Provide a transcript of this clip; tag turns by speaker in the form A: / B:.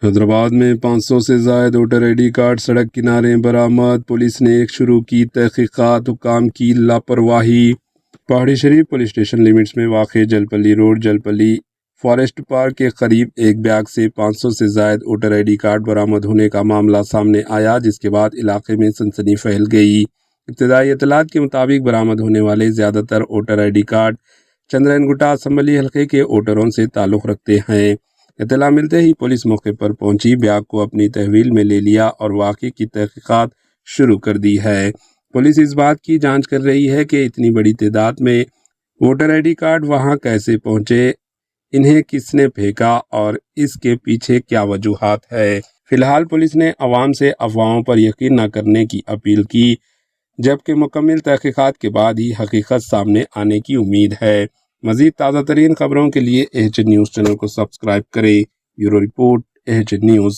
A: حیدرآباد میں 500 سے زائد ووٹر آئی ڈی کارڈ سڑک کنارے برآمد، پولیس نے شروع کی تحقیقات، حکام کی لاپرواہی۔ پہاڑی شریف پولیس اسٹیشن لیمٹس میں واقع جلپلی روڈ جلپلی فارسٹ پارک کے قریب ایک بیگ سے 500 سے زائد ووٹر آئی ڈی کارڈ برآمد ہونے کا معاملہ سامنے آیا، جس کے بعد علاقے میں سنسنی پھیل گئی۔ ابتدائی اطلاعات کے مطابق برآمد ہونے والے زیادہ تر voter I D card Chandrayangutta assembly حلقے کے ووٹروں سے تعلق رکھتے ہیں۔ اطلاع ملتے ہی پولیس موقع پر پہنچی، بیگ کو اپنی تحویل میں لے لیا اور واقعے کی تحقیقات شروع کر دی ہے۔ پولیس اس بات کی جانچ کر رہی ہے کہ اتنی بڑی تعداد میں ووٹر آئی ڈی کارڈ وہاں کیسے پہنچے، انہیں کس نے پھینکا اور اس کے پیچھے کیا وجوہات ہے۔ فی الحال پولیس نے عوام سے افواہوں پر یقین نہ کرنے کی اپیل کی، جبکہ مکمل تحقیقات کے بعد ہی حقیقت سامنے آنے کی امید ہے۔ مزید تازہ ترین خبروں کے لیے AHN نیوز چینل کو سبسکرائب کریں۔ Bureau report AHN news.